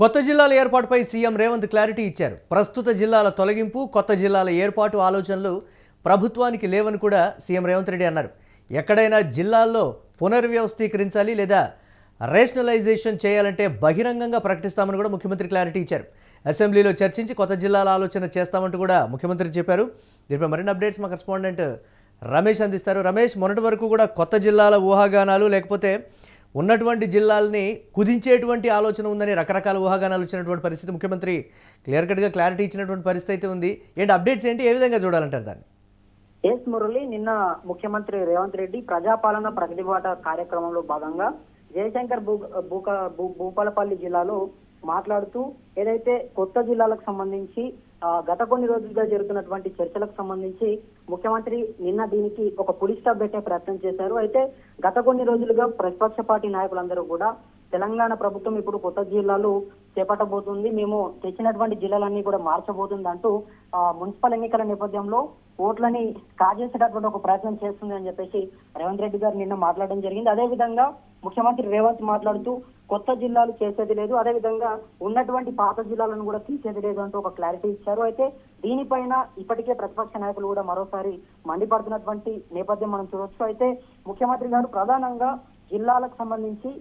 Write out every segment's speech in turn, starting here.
కొత్త జిల్లాల ఏర్పాటుపై సీఎం రేవంత్ క్లారిటీ ఇచ్చారు. ప్రస్తుత జిల్లాల తొలగింపు, కొత్త జిల్లాల ఏర్పాటు ఆలోచనలు ప్రభుత్వానికి లేవని కూడా సీఎం రేవంత్ రెడ్డి అన్నారు. ఎక్కడైనా జిల్లాల్లో పునర్వ్యవస్థీకరించాలి లేదా రేషనలైజేషన్ చేయాలంటే బహిరంగంగా ప్రకటిస్తామని కూడా ముఖ్యమంత్రి క్లారిటీ ఇచ్చారు. అసెంబ్లీలో చర్చించి కొత్త జిల్లాల ఆలోచన చేస్తామంటూ కూడా ముఖ్యమంత్రి చెప్పారు. దీనిపై మరిన్ని అప్డేట్స్ మా కరెస్పాండెంట్ రమేష్ అందిస్తారు. రమేష్, మొన్నటి వరకు కూడా కొత్త జిల్లాల ఊహాగానాలు లేకపోతే ఉన్నటువంటి జిల్లాల్ని కుదించేటువంటి ఆలోచన ఉందని రకరకాల ఊహాగానాలు వచ్చినటువంటి పరిస్థితి, ముఖ్యమంత్రి క్లియర్ కట్గా క్లారిటీ ఇచ్చినటువంటి పరిస్థితి అయితే ఉంది. ఏంటి అప్డేట్స్ ఏంటి, ఏ విధంగా చూడాలంటారు దాన్ని? ఎస్ మురళి, నిన్న ముఖ్యమంత్రి రేవంత్ రెడ్డి ప్రజాపాలన ప్రతిబాట కార్యక్రమంలో భాగంగా జయశంకర్ భూపాలపల్లి జిల్లాలో మాట్లాడుతూ ఏదైతే కొత్త జిల్లాలకు సంబంధించి గత కొన్ని రోజులుగా జరుగుతున్నటువంటి చర్చలకు సంబంధించి ముఖ్యమంత్రి నిన్న దీనికి ఒక పులి స్టాప్ పెట్టే ప్రయత్నం చేశారు. అయితే గత కొన్ని రోజులుగా ప్రతిపక్ష పార్టీ నాయకులందరూ కూడా తెలంగాణ ప్రభుత్వం ఇప్పుడు కొత్త జిల్లాలు చేపట్టబోతుంది, మేము తెచ్చినటువంటి జిల్లాలన్నీ కూడా మార్చబోతుంది అంటూ మున్సిపల్ ఎన్నికల నేపథ్యంలో ఓట్లని కాజేసేటటువంటి ఒక ప్రయత్నం చేస్తుంది అని చెప్పేసి రేవంత్ రెడ్డి గారు నిన్న మాట్లాడడం జరిగింది. అదేవిధంగా ముఖ్యమంత్రి రేవంత్ మాట్లాడుతూ కొత్త జిల్లాలు చేసేది లేదు, అదేవిధంగా ఉన్నటువంటి పాత జిల్లాలను కూడా తీసేది లేదు అంటూ ఒక క్లారిటీ ఇచ్చారు. అయితే దీనిపైన ఇప్పటికే ప్రతిపక్ష నాయకులు కూడా మరోసారి మండిపడుతున్నటువంటి నేపథ్యం మనం చూడొచ్చు. అయితే ముఖ్యమంత్రి గారు ప్రధానంగా జిల్లాలకు సంబంధించి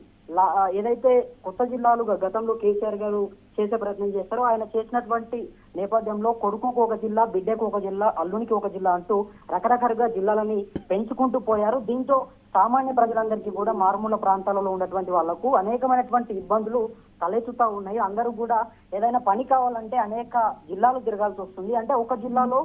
ఏదైతే కొత్త జిల్లాలుగా గతంలో కేసీఆర్ గారు చేసే ప్రయత్నం చేస్తారో ఆయన చేసినటువంటి నేపథ్యంలో కొడుకుకు ఒక జిల్లా, బిడ్డకు ఒక జిల్లా, అల్లునికి ఒక జిల్లా అంటూ రకరకాలుగా జిల్లాలని పెంచుకుంటూ పోయారు. దీంతో సామాన్య ప్రజలందరికీ కూడా మారుమూల ప్రాంతాలలో ఉన్నటువంటి వాళ్లకు అనేకమైనటువంటి ఇబ్బందులు తలెత్తుతా ఉన్నాయి. అందరూ కూడా ఏదైనా పని కావాలంటే అనేక జిల్లాలు తిరగాల్సి వస్తుంది. అంటే ఒక జిల్లాలో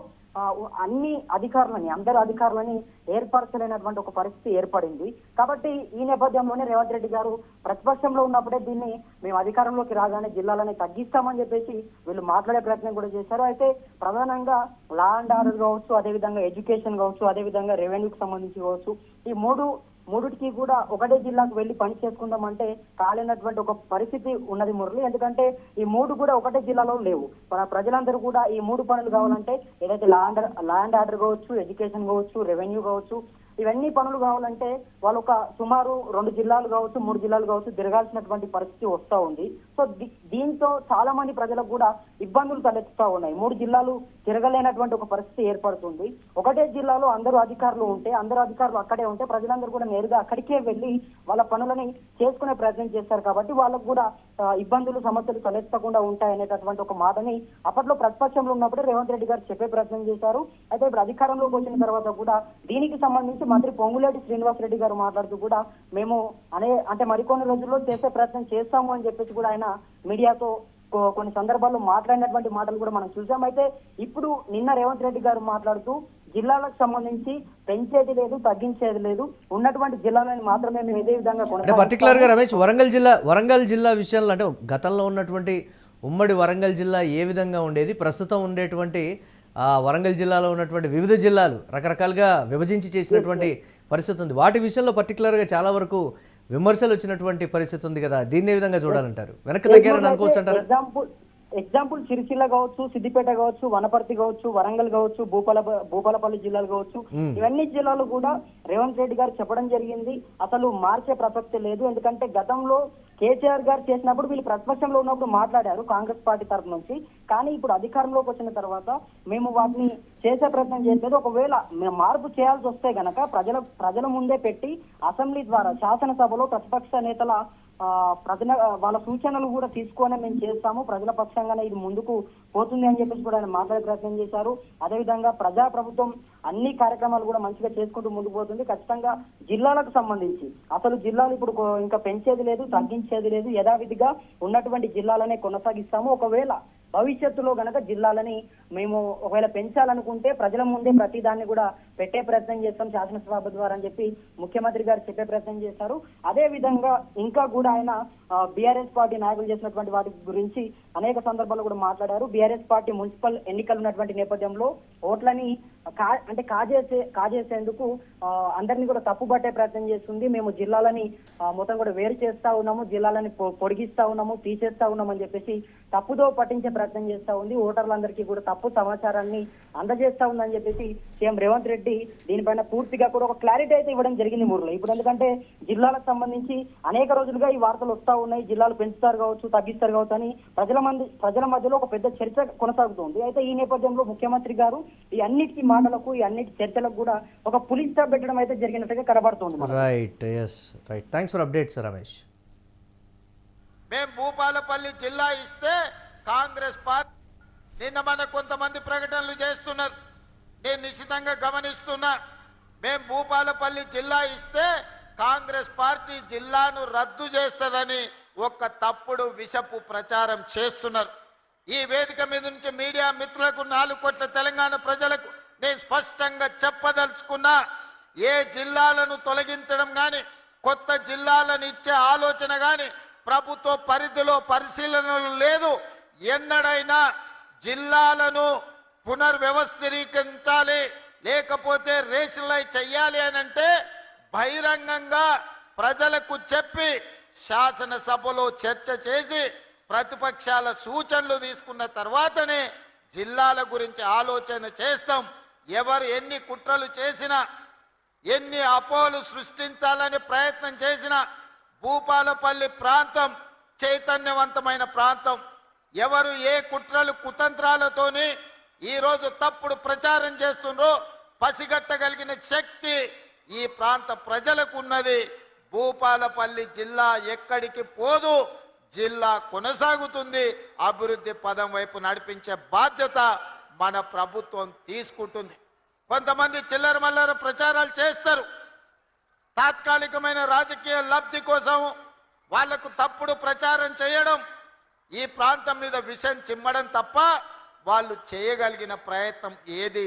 అన్ని అధికారులని, అందరు అధికారులని ఏర్పరచలేనటువంటి ఒక పరిస్థితి ఏర్పడింది. కాబట్టి ఈ నేపథ్యంలోనే రేవంత్ రెడ్డి గారు ప్రతిపక్షంలో ఉన్నప్పుడే దీన్ని మేము అధికారంలోకి రాగానే జిల్లాలని తగ్గిస్తామని చెప్పేసి వీళ్ళు మాట్లాడే ప్రయత్నం కూడా చేశారు. అయితే ప్రధానంగా లా అండ్ ఆర్డర్ కావచ్చు, అదేవిధంగా ఎడ్యుకేషన్ కావచ్చు, అదేవిధంగా రెవెన్యూకి సంబంధించి కావచ్చు, ఈ మూడిటికి కూడా ఒకటే జిల్లాకు వెళ్లి పని చేసుకుందామంటే కాలేనటువంటి ఒక పరిస్థితి ఉన్నది మురళి. ఎందుకంటే ఈ మూడు కూడా ఒకటే జిల్లాలో లేవు. ప్రజలందరూ కూడా ఈ మూడు పనులు కావాలంటే ఏదైతే లా అండ్ ఆర్డర్ కావచ్చు, ఎడ్యుకేషన్ కావచ్చు, రెవెన్యూ కావచ్చు, ఇవన్నీ పనులు కావాలంటే వాళ్ళు ఒక సుమారు 2 జిల్లాలు కావచ్చు, 3 జిల్లాలు కావచ్చు తిరగాల్సినటువంటి పరిస్థితి వస్తూ ఉంది. సో దీంతో చాలా మంది ప్రజలకు కూడా ఇబ్బందులు తలెత్తుతా ఉన్నాయి. 3 జిల్లాలు తిరగలేనటువంటి ఒక పరిస్థితి ఏర్పడుతుంది. ఒకటే జిల్లాలో అందరూ అధికారులు ఉంటే, అందరూ అధికారులు అక్కడే ఉంటే ప్రజలందరూ కూడా నేరుగా అక్కడికే వెళ్లి వాళ్ళ పనులని చేసుకునే ప్రయత్నం చేస్తారు. కాబట్టి వాళ్ళకు కూడా ఇబ్బందులు, సమస్యలు తలెత్తకుండా ఉంటాయనేటటువంటి ఒక మాటని అప్పట్లో ప్రతిపక్షంలో ఉన్నప్పుడే రేవంత్ రెడ్డి గారు చెప్పే ప్రయత్నం చేశారు. అయితే ఇప్పుడు అధికారంలోకి వచ్చిన తర్వాత కూడా దీనికి సంబంధించి మంత్రి పొంగులేటి శ్రీనివాస్ రెడ్డి గారు మాట్లాడుతూ కూడా మేము అంటే మరికొన్ని రోజుల్లో చేసే ప్రయత్నం చేస్తాము అని చెప్పేసి కూడా ఆయన మీడియాతో కొన్ని సందర్భాల్లో మాట్లాడినటువంటి మాటలు కూడా మనం చూసాం. అయితే ఇప్పుడు నిన్న రేవంత్ రెడ్డి గారు మాట్లాడుతూ జిల్లాలకు సంబంధించి పెంచేది లేదు, తగ్గించేది లేదు, ఉన్నటువంటి జిల్లాలను మాత్రమే మేము ఇదే విధంగా పర్టికులర్ గా రమేష్, వరంగల్ జిల్లా విషయంలో అంటే గతంలో ఉన్నటువంటి ఉమ్మడి వరంగల్ జిల్లా ఏ విధంగా ఉండేది, ప్రస్తుతం ఉండేటువంటి వరంగల్ జిల్లాలో ఉన్నటువంటి వివిధ జిల్లాలు రకరకాలుగా విభజించి చేసినటువంటి పరిస్థితి ఉంది. వాటి విషయంలో పర్టికులర్గా చాలా వరకు విమర్శలు వచ్చినటువంటి పరిస్థితి ఉంది కదా, దీన్ని ఏ విధంగా చూడాలంటారు? వెనక్కి తగ్గారని అనుకోవచ్చు అంటారా? ఎగ్జాంపుల్ సిరిసిల్ల కావచ్చు, సిద్దిపేట కావచ్చు, వనపర్తి కావచ్చు, వరంగల్ కావచ్చు, భూపాలపల్లి జిల్లాలు కావచ్చు, ఇవన్నీ జిల్లాలు కూడా రేవంత్ రెడ్డి గారు చెప్పడం జరిగింది అసలు మార్చే ప్రసక్తి లేదు. ఎందుకంటే గతంలో కేసీఆర్ గారు చేసినప్పుడు వీళ్ళు ప్రతిపక్షంలో ఉన్నప్పుడు మాట్లాడారు కాంగ్రెస్ పార్టీ తరఫు నుంచి, కానీ ఇప్పుడు అధికారంలోకి వచ్చిన తర్వాత మేము వాటిని చేసే ప్రయత్నం చేయలేదు. ఒకవేళ మేము మార్పు చేయాల్సి వస్తే గనక ప్రజల ముందే పెట్టి అసెంబ్లీ ద్వారా శాసనసభలో ప్రతిపక్ష నేతల వాళ్ళ సూచనలు కూడా తీసుకొని మేము చేస్తాము, ప్రజల పక్షంగానే ఇది ముందుకు పోతుంది అని చెప్పేసి కూడా ఆయన మాట్లాడే ప్రయత్నం చేశారు. అదేవిధంగా ప్రజాప్రభుత్వం అన్ని కార్యక్రమాలు కూడా మంచిగా చేసుకుంటూ ముందుకు పోతుంది. ఖచ్చితంగా జిల్లాలకు సంబంధించి అసలు జిల్లాలు ఇప్పుడు ఇంకా పెంచేది లేదు, తగ్గించేది లేదు, యథావిధిగా ఉన్నటువంటి జిల్లాలనే కొనసాగిస్తాము. ఒకవేళ భవిష్యత్తులో గనక జిల్లాలని మేము ఒకవేళ పెంచాలనుకుంటే ప్రజల ముందే ప్రతి దాన్ని కూడా పెట్టే ప్రయత్నం చేస్తాం శాసనసభ ద్వారా అని చెప్పి ముఖ్యమంత్రి గారు చెప్పే ప్రయత్నం చేశారు. అదే విధంగా ఇంకా కూడా ఆయన బీఆర్ఎస్ పార్టీ నాయకులు చేసినటువంటి వాటి గురించి అనేక సందర్భాల్లో కూడా మాట్లాడారు. బీఆర్ఎస్ పార్టీ మున్సిపల్ ఎన్నికలు ఉన్నటువంటి నేపథ్యంలో ఓట్లని కాజేసేందుకు అందరినీ కూడా తప్పుపట్టే ప్రయత్నం చేస్తుంది. మేము జిల్లాలని మొత్తం కూడా వేరు చేస్తా ఉన్నాము, జిల్లాలని పొడిగిస్తా ఉన్నాము, తీసేస్తా ఉన్నాం అని చెప్పేసి తప్పుదో పట్టించే ప్రయత్నం చేస్తా ఉంది. ఓటర్లందరికీ కూడా తప్పు సమాచారాన్ని అందజేస్తా ఉందని చెప్పేసి సీఎం రేవంత్ రెడ్డి రెడ్డి దీనిపైన పూర్తిగా కూడా ఒక క్లారిటీ అయితే ఇవ్వడం జరిగింది మురళి. ఇప్పుడు ఎందుకంటే జిల్లాలకు సంబంధించి అనేక రోజులుగా ఈ వార్తలు వస్తా ఉన్నాయి, జిల్లాలు పెంచుతారు కావచ్చు, తగ్గిస్తారు కావచ్చు అని ప్రజల మధ్యలో ఒక పెద్ద చర్చ కొనసాగుతుంది. అయితే ఈ నేపథ్యంలో ముఖ్యమంత్రి గారు ఈ అన్నిటి మాటలకు, ఈ అన్నిటి చర్చలకు కూడా ఒక పులి స్టాప్ పెట్టడం అయితే జరిగినట్టుగా కనబడుతుంది మనకు. Right, yes right. Thanks for updates Ramesh. మేము భూపాలపల్లి జిల్లా ఇస్తే కాంగ్రెస్ పార్టీ నిన్న మన కొంతమంది ప్రకటనలు చేస్తున్నారు, నేను నిశ్చితంగా గమనిస్తున్నా. మేము భూపాలపల్లి జిల్లా ఇస్తే కాంగ్రెస్ పార్టీ జిల్లాను రద్దు చేస్తుందని ఒక తప్పుడు విషపు ప్రచారం చేస్తున్నారు. ఈ వేదిక మీద నుంచి మీడియా మిత్రులకు, 4 కోట్ల తెలంగాణ ప్రజలకు నేను స్పష్టంగా చెప్పదలుచుకున్నా, ఏ జిల్లాలను తొలగించడం గాని, కొత్త జిల్లాలను ఇచ్చే ఆలోచన గాని ప్రభుత్వ పరిధిలో పరిశీలనలు లేదు. ఎన్నడైనా జిల్లాలను పునర్వ్యవస్థీకరించాలి, లేకపోతే రేషనలైజ్ చెయ్యాలి అని అంటే బహిరంగంగా ప్రజలకు చెప్పి శాసనసభలో చర్చ చేసి ప్రతిపక్షాల సూచనలు తీసుకున్న తర్వాతనే జిల్లాల గురించి ఆలోచన చేస్తాం. ఎవరు ఎన్ని కుట్రలు చేసినా, ఎన్ని అపోహలు సృష్టించాలని ప్రయత్నం చేసినా భూపాలపల్లి ప్రాంతం చైతన్యవంతమైన ప్రాంతం. ఎవరు ఏ కుట్రలు కుతంత్రాలతోని ఈరోజు తప్పుడు ప్రచారం చేస్తుండ్రో పసిగట్టగలిగిన శక్తి ఈ ప్రాంత ప్రజలకు ఉన్నది. భూపాలపల్లి జిల్లా ఎక్కడికి పోదు, జిల్లా కొనసాగుతుంది. అభివృద్ధి పదం వైపు నడిపించే బాధ్యత మన ప్రభుత్వం తీసుకుంటుంది. కొంతమంది చిల్లర మల్లర ప్రచారాలు చేస్తారు, తాత్కాలికమైన రాజకీయ లబ్ధి కోసం వాళ్లకు తప్పుడు ప్రచారం చేయడం, ఈ ప్రాంతం మీద విషం చిమ్మడం తప్ప వాళ్ళు చేయగలిగిన ప్రయత్నం ఏదీ